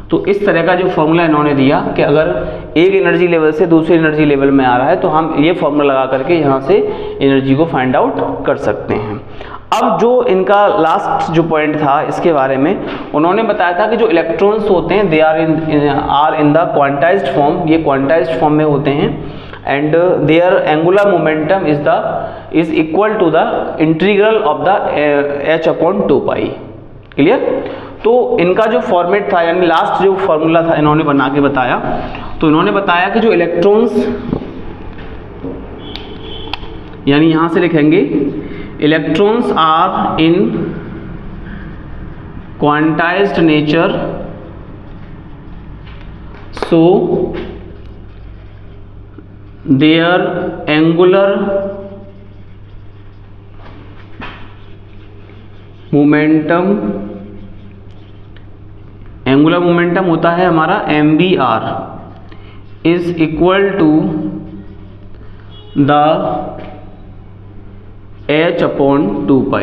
Speaker 1: तो इस तरह का जो फॉर्मूला इन्होंने दिया कि अगर एक एनर्जी लेवल से दूसरे एनर्जी लेवल में आ रहा है तो हम ये फॉर्मूला लगा करके यहाँ से एनर्जी को फाइंड आउट कर सकते हैं। अब जो इनका लास्ट जो पॉइंट था इसके बारे में, उन्होंने बताया था कि जो इलेक्ट्रॉन्स होते हैं they are in the quantized form, ये क्वांटाइज्ड फॉर्म में होते हैं, and their angular momentum is equal to the integral of the h/2π। Clear? तो इनका जो फॉर्मेट था, यानी लास्ट जो फॉर्मूला था इन्होंने बना के बताया, तो इन्होंने बताया कि जो इलेक्ट्रॉन्स, यानी यहां से लिखेंगे electrons are in quantized nature, so their angular momentum होता है हमारा MBR is equal to the h/2π,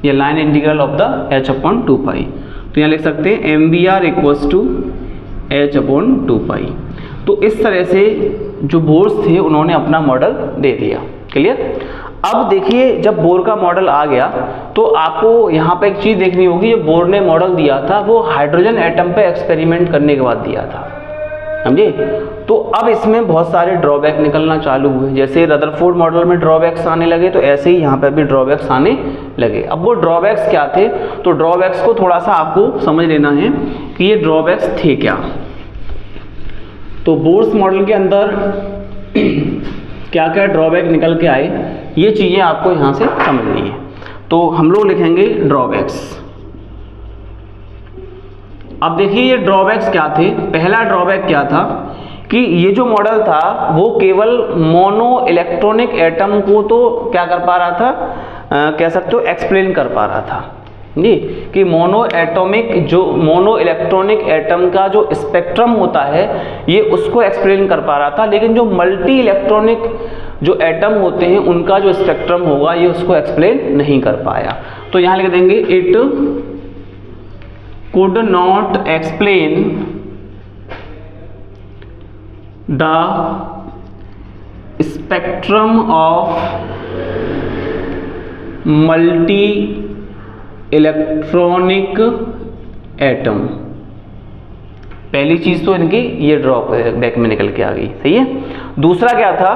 Speaker 1: ये line integral of the h/2π। तो यहाँ लिख सकते हैं MBR इक्वल्स टू h/2π। तो इस तरह से जो बोर्स थे उन्होंने अपना मॉडल दे दिया। क्लियर? अब देखिए जब बोर का मॉडल आ गया तो आपको यहाँ पे एक चीज़ देखनी होगी, जो बोर ने मॉडल दिया था वो हाइड्रोजन एटम पे एक्सपेरिमेंट करने के बाद दिया था। समझे? तो अब इसमें बहुत सारे ड्रॉबैक निकलना चालू हुए, जैसे रदरफोर्ड मॉडल में ड्रॉबैक्स आने लगे तो ऐसे ही यहाँ पर भी ड्रॉबैक्स आने लगे। अब वो ड्रॉबैक्स क्या थे, तो ड्रॉबैक्स को थोड़ा सा आपको समझ लेना है कि ये ड्रॉबैक्स थे क्या। तो बोर्स मॉडल के अंदर क्या क्या ड्रॉबैक निकल के आए, ये चीज़ें आपको यहाँ से समझनी है। तो हम लोग लिखेंगे ड्रॉबैक्स। अब देखिए ये ड्रॉबैक्स क्या थे। पहला ड्रॉबैक क्या था कि ये जो मॉडल था वो केवल मोनो इलेक्ट्रॉनिक एटम को तो क्या कर पा रहा था, कह सकते हो एक्सप्लेन कर पा रहा था जी, कि मोनो इलेक्ट्रॉनिक एटम का जो स्पेक्ट्रम होता है ये उसको एक्सप्लेन कर पा रहा था, लेकिन जो मल्टी इलेक्ट्रॉनिक जो एटम होते हैं उनका जो स्पेक्ट्रम होगा ये उसको एक्सप्लेन नहीं कर पाया। तो यहाँ लिख देंगे it could not explain the spectrum of multi electronic atom. पहली चीज तो इनकी ये ड्रॉप बैक में निकल के आ गई। सही है? दूसरा क्या था,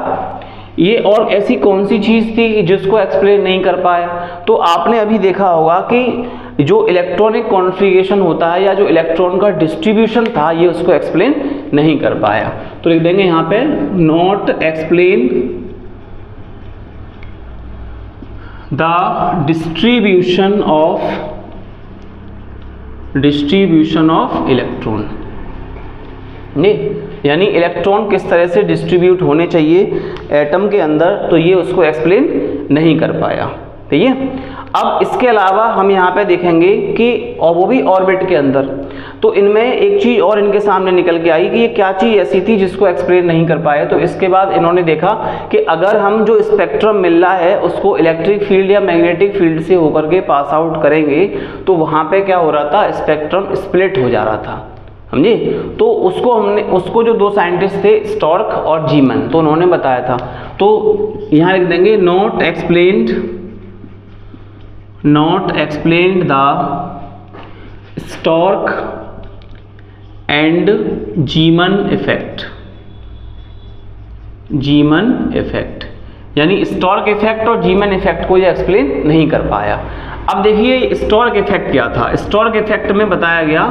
Speaker 1: ये और ऐसी कौन सी चीज थी जिसको एक्सप्लेन नहीं कर पाया, तो आपने अभी देखा होगा कि जो इलेक्ट्रॉनिक कॉन्फ़िगरेशन होता है या जो इलेक्ट्रॉन का डिस्ट्रीब्यूशन था ये उसको एक्सप्लेन नहीं कर पाया। तो लिख देंगे यहाँ पे not explain the distribution of electron. नहीं, यानी इलेक्ट्रॉन किस तरह से डिस्ट्रीब्यूट होने चाहिए एटम के अंदर, तो ये उसको एक्सप्लेन नहीं कर पाया। ठीक है? अब इसके अलावा हम यहाँ पे देखेंगे कि और वो भी ऑर्बिट के अंदर, तो इनमें एक चीज़ और इनके सामने निकल के आई कि ये क्या चीज़ ऐसी थी जिसको एक्सप्लेन नहीं कर पाए। तो इसके बाद इन्होंने देखा कि अगर हम जो स्पेक्ट्रम मिल रहा है उसको इलेक्ट्रिक फील्ड या मैग्नेटिक फील्ड से होकर के पास आउट करेंगे तो वहाँ पे क्या हो रहा था, स्पेक्ट्रम स्प्लिट हो जा रहा था, समझे। तो उसको जो दो साइंटिस्ट थे स्टॉर्क और जीमन, तो उन्होंने बताया था। तो यहाँ लिख देंगे not explained the stork and जीमन effect, यानी स्टॉर्क इफेक्ट और जीमन इफेक्ट को ये एक्सप्लेन नहीं कर पाया। अब देखिए स्टॉर्क इफेक्ट क्या था। स्टॉर्क इफेक्ट में बताया गया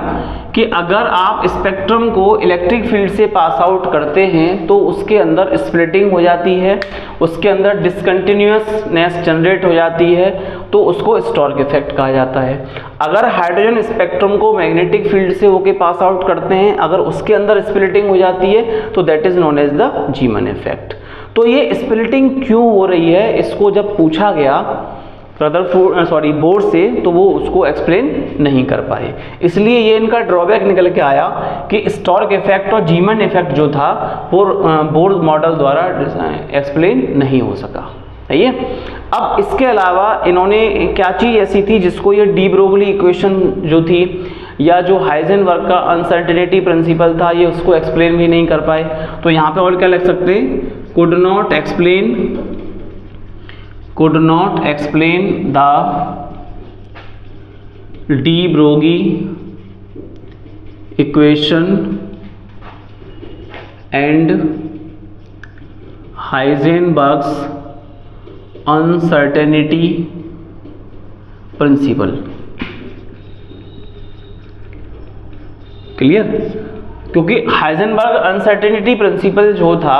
Speaker 1: कि अगर आप स्पेक्ट्रम को इलेक्ट्रिक फील्ड से पास आउट करते हैं तो उसके अंदर स्प्लिटिंग हो जाती है, उसके अंदर डिसकंटिन्यूअसनेस जनरेट हो जाती है, तो उसको स्टॉर्क इफेक्ट कहा जाता है। अगर हाइड्रोजन स्पेक्ट्रम को मैग्नेटिक फील्ड से होके पास आउट करते हैं, अगर उसके अंदर स्प्लिटिंग हो जाती है तो that is known as the Zeeman effect. तो ये स्प्लिटिंग क्यों हो रही है, इसको जब पूछा गया बोर्ड से, तो वो उसको एक्सप्लेन नहीं कर पाए। इसलिए ये इनका ड्रॉबैक निकल के आया कि स्टॉर्क इफेक्ट और जीमन इफेक्ट जो था वो बोर्ड मॉडल द्वारा एक्सप्लेन नहीं हो सका, सही है। अब इसके अलावा इन्होंने क्या चीज़ ऐसी थी जिसको ये डी ब्रोगली इक्वेशन जो थी या जो हाइजेनबर्ग का अनसर्टेनिटी प्रिंसिपल था, ये उसको एक्सप्लेन भी नहीं कर पाए। तो यहाँ पे और क्या लिख सकते हैं, could not explain the de Broglie equation and Heisenberg's uncertainty principle। Clear? क्योंकि हाइजेनबर्ग अनसर्टेनिटी प्रिंसिपल जो था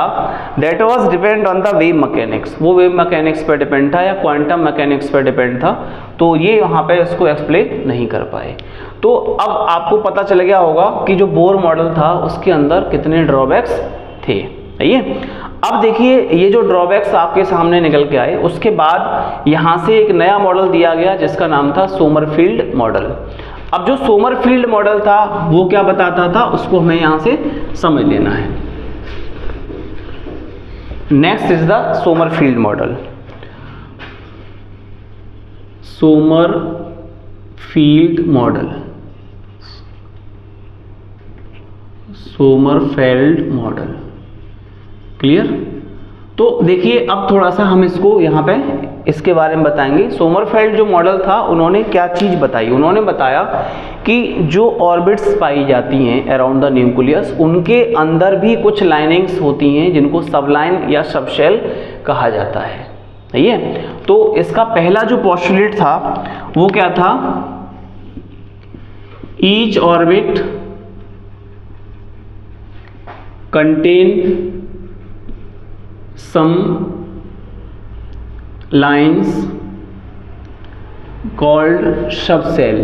Speaker 1: that was depend on the wave mechanics, वो वेव मैकेनिक्स पर डिपेंड था या क्वांटम मैकेनिक्स पर डिपेंड था, तो ये वहाँ पे इसको एक्सप्लेन नहीं कर पाए। तो अब आपको पता चल गया होगा कि जो बोर मॉडल था उसके अंदर कितने ड्रॉबैक्स थे, सही है। अब देखिए ये जो ड्रॉबैक्स आपके सामने निकल के आए, उसके बाद यहाँ से एक नया मॉडल दिया गया जिसका नाम था सोमरफील्ड मॉडल। अब जो सोमरफील्ड मॉडल था वो क्या बताता था, उसको हमें यहाँ से समझ लेना है। Next is the Sommerfeld model. Sommerfeld model, clear. तो देखिए अब थोड़ा सा हम इसको यहाँ पे इसके बारे में बताएंगे। सोमरफेल्ड जो मॉडल था उन्होंने क्या चीज़ बताई, उन्होंने बताया कि जो ऑर्बिट्स पाई जाती हैं अराउंड द न्यूक्लियस, उनके अंदर भी कुछ लाइनिंग्स होती हैं जिनको सबलाइन या सबशेल कहा जाता है, सही है। तो इसका पहला जो पोस्टुलेट था वो क्या था, each orbit contain some lines called subshell,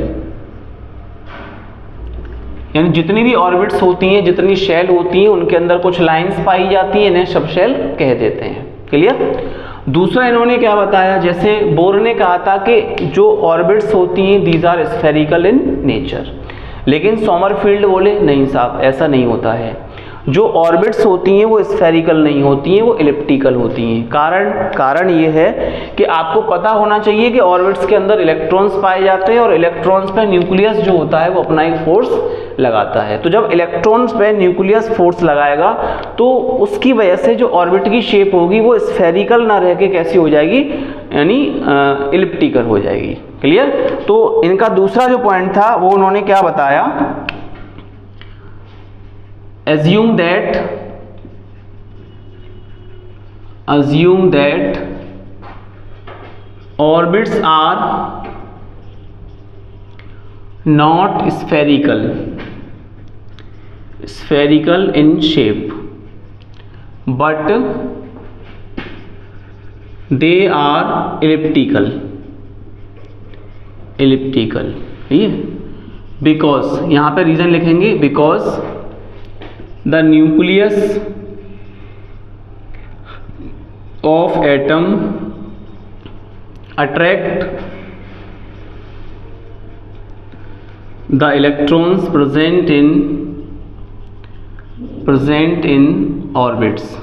Speaker 1: यानी जितनी भी ऑर्बिट्स होती हैं, जितनी शेल होती हैं, उनके अंदर कुछ लाइंस पाई जाती हैं, इन्हें सबशेल कह देते हैं, क्लियर। दूसरा इन्होंने क्या बताया, जैसे बोर ने कहा था कि जो ऑर्बिट्स होती हैं these are spherical in nature, लेकिन सोमरफील्ड बोले नहीं साहब ऐसा नहीं होता है, जो ऑर्बिट्स होती हैं वो स्फेरिकल नहीं होती हैं, वो इलिप्टिकल होती हैं। कारण ये है कि आपको पता होना चाहिए कि ऑर्बिट्स के अंदर इलेक्ट्रॉन्स पाए जाते हैं और इलेक्ट्रॉन्स पे न्यूक्लियस जो होता है वो अपना एक फोर्स लगाता है। तो जब इलेक्ट्रॉन्स पे न्यूक्लियस फोर्स लगाएगा तो उसकी वजह से जो ऑर्बिट की शेप होगी वो स्फेरिकल ना रह के कैसी हो जाएगी, यानी इलिप्टिकल हो जाएगी, क्लियर। तो इनका दूसरा जो पॉइंट था वो उन्होंने क्या बताया, assume that orbits are not spherical in shape but they are elliptical, ठीक है। बिकॉज यहाँ पे रीजन लिखेंगे, because the nucleus of atom attract the electrons present in orbits.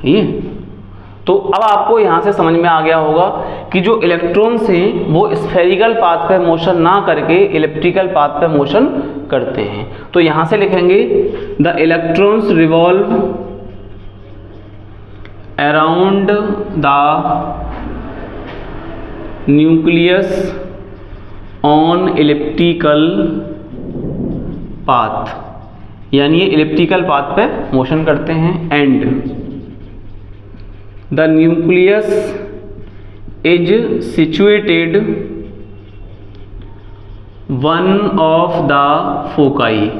Speaker 1: ये तो अब आपको यहां से समझ में आ गया होगा कि जो इलेक्ट्रॉन्स हैं वो स्फेरिकल पाथ पे मोशन ना करके इलिप्टिकल पाथ पे मोशन करते हैं। तो यहां से लिखेंगे the electrons revolve around the nucleus on elliptical path, यानी ये इलिप्टिकल पाथ पे मोशन करते हैं। And the nucleus is situated one of the foci,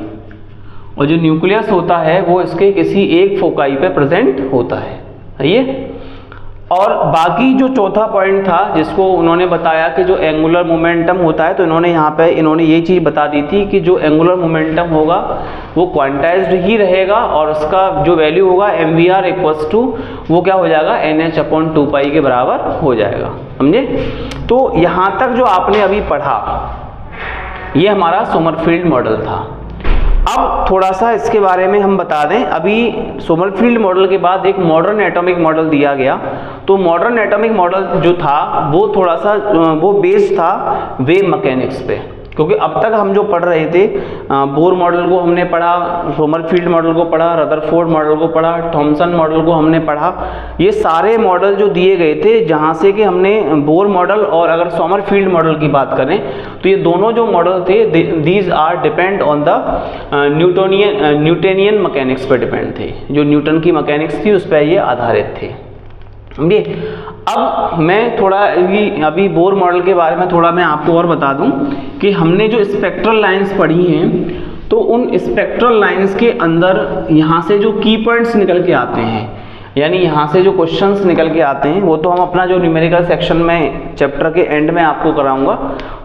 Speaker 1: और जो न्यूक्लियस होता है वो इसके किसी एक फोकाई पे प्रेजेंट होता है। ये और बाकी जो चौथा पॉइंट था जिसको उन्होंने बताया कि जो एंगुलर मोमेंटम होता है, तो इन्होंने यहाँ पे ये चीज़ बता दी थी कि जो एंगुलर मोमेंटम होगा वो क्वांटाइज्ड ही रहेगा और उसका जो वैल्यू होगा mvr इक्वल्स टू वो क्या हो जाएगा nh/2π के बराबर हो जाएगा। समझे? तो यहाँ तक जो आपने अभी पढ़ा ये हमारा सोमरफील्ड मॉडल था। अब थोड़ा सा इसके बारे में हम बता दें। अभी सोमरफील्ड मॉडल के बाद एक मॉडर्न एटॉमिक मॉडल दिया गया। तो मॉडर्न एटॉमिक मॉडल जो था वो थोड़ा सा वो बेस्ड था वेव मैकेनिक्स पे, क्योंकि अब तक हम जो पढ़ रहे थे बोर मॉडल को हमने पढ़ा, सोमरफील्ड मॉडल को पढ़ा, रदरफोर्ड मॉडल को पढ़ा, थॉमसन मॉडल को हमने पढ़ा। ये सारे मॉडल जो दिए गए थे, जहाँ से कि हमने बोर मॉडल और अगर सोमरफील्ड मॉडल की बात करें तो ये दोनों जो मॉडल थे these are depend on the Newtonian mechanics पर डिपेंड थे। जो न्यूटन की मैकेनिक्स थी उस पर ये आधारित थे। अब मैं थोड़ा अभी बोर मॉडल के बारे में थोड़ा मैं आपको और बता दूं कि हमने जो स्पेक्ट्रल लाइंस पढ़ी हैं तो उन स्पेक्ट्रल लाइंस के अंदर यहाँ से जो की पॉइंट्स निकल के आते हैं, यानी यहाँ से जो क्वेश्चंस निकल के आते हैं वो तो हम अपना जो न्यूमेरिकल सेक्शन में चैप्टर के एंड में आपको कराऊंगा।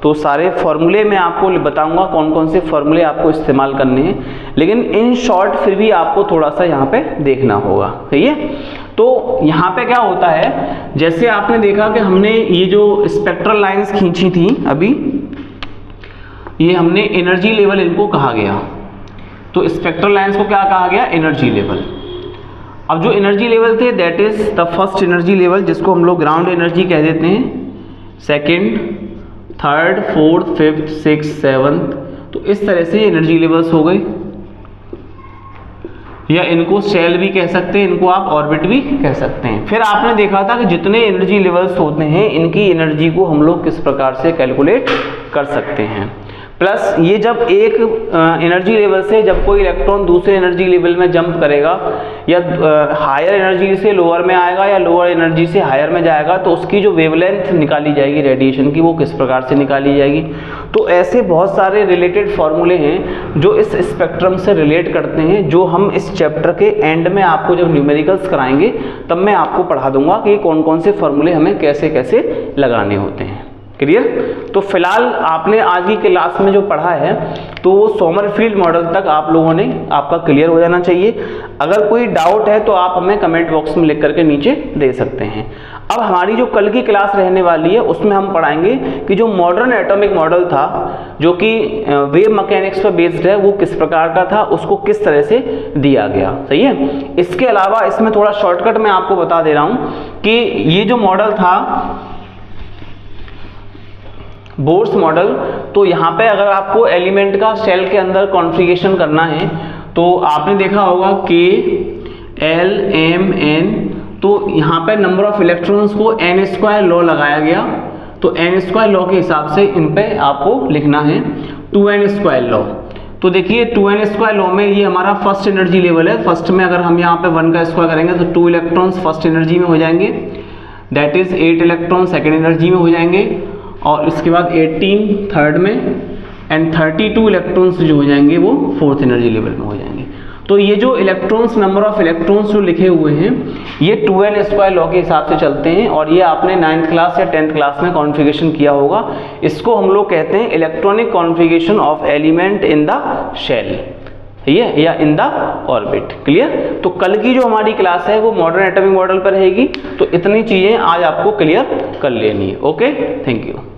Speaker 1: तो सारे फॉर्मूले मैं आपको बताऊंगा कौन कौन से फॉर्मूले आपको इस्तेमाल करने हैं, लेकिन इन शॉर्ट फिर भी आपको थोड़ा सा यहाँ पे देखना होगा। सही है? तो यहाँ पे क्या होता है, जैसे आपने देखा कि हमने ये जो स्पेक्ट्रल लाइंस खींची थी अभी, ये हमने एनर्जी लेवल इनको कहा गया। तो स्पेक्ट्रल लाइंस को क्या कहा गया? Energy level. अब जो एनर्जी लेवल थे that is the first energy level, जिसको हम लोग ग्राउंड एनर्जी कह देते हैं, second, third, fourth, fifth, six, seventh. तो इस तरह से एनर्जी लेवल्स हो गए, या इनको शेल भी कह सकते हैं, इनको आप ऑर्बिट भी कह सकते हैं। फिर आपने देखा था कि जितने एनर्जी लेवल्स होते हैं इनकी एनर्जी को हम लोग किस प्रकार से कैलकुलेट कर सकते हैं। प्लस ये जब एक एनर्जी लेवल से जब कोई इलेक्ट्रॉन दूसरे एनर्जी लेवल में जंप करेगा, या हायर एनर्जी से लोअर में आएगा या लोअर एनर्जी से हायर में जाएगा, तो उसकी जो वेवलेंथ निकाली जाएगी रेडिएशन की वो किस प्रकार से निकाली जाएगी। तो ऐसे बहुत सारे रिलेटेड फॉर्मूले हैं जो इस स्पेक्ट्रम से रिलेट करते हैं, जो हम इस चैप्टर के एंड में आपको जब न्यूमेरिकल्स कराएंगे तब मैं आपको पढ़ा दूंगा कि कौन कौन से फॉर्मूले हमें कैसे कैसे लगाने होते हैं। क्लियर? तो फिलहाल आपने आज की क्लास में जो पढ़ा है तो वो सोमरफील्ड मॉडल तक आप लोगों ने आपका क्लियर हो जाना चाहिए। अगर कोई डाउट है तो आप हमें कमेंट बॉक्स में लिख करके नीचे दे सकते हैं। अब हमारी जो कल की क्लास रहने वाली है उसमें हम पढ़ाएंगे कि जो मॉडर्न एटॉमिक मॉडल था जो कि वेव मैकेनिक्स पर बेस्ड है वो किस प्रकार का था, उसको किस तरह से दिया गया। सही है? इसके अलावा इसमें थोड़ा शॉर्टकट मैं आपको बता दे रहा हूँ कि ये जो मॉडल था बोर्स मॉडल, तो यहाँ पे अगर आपको एलिमेंट का शेल के अंदर कॉन्फ़िगरेशन करना है तो आपने देखा होगा K L M N, तो यहाँ पे नंबर ऑफ इलेक्ट्रॉन्स को n² लॉ लगाया गया। तो n² लॉ के हिसाब से इन पे आपको लिखना है 2n² लॉ। तो देखिए 2n² लॉ में ये हमारा फर्स्ट एनर्जी लेवल है। फर्स्ट में अगर हम यहाँ पे 1 का स्क्वायर करेंगे तो 2 इलेक्ट्रॉन्स फर्स्ट एनर्जी में हो जाएंगे, that is 8 electron second energy में हो जाएंगे, और इसके बाद 18 थर्ड में, एंड 32 इलेक्ट्रॉन्स जो हो जाएंगे वो फोर्थ एनर्जी लेवल में हो जाएंगे। तो ये जो इलेक्ट्रॉन्स, नंबर ऑफ इलेक्ट्रॉन्स जो लिखे हुए हैं ये 2n² लॉ के हिसाब से चलते हैं, और ये आपने 9th क्लास या 10th क्लास में कॉन्फ़िगरेशन किया होगा। इसको हम लोग कहते हैं electronic configuration of element in the shell, ये या इन द ऑर्बिट। क्लियर? तो कल की जो हमारी क्लास है वो मॉडर्न एटॉमिक मॉडल पर रहेगी। तो इतनी चीजें आज आपको क्लियर कर लेनी है। Okay, thank you.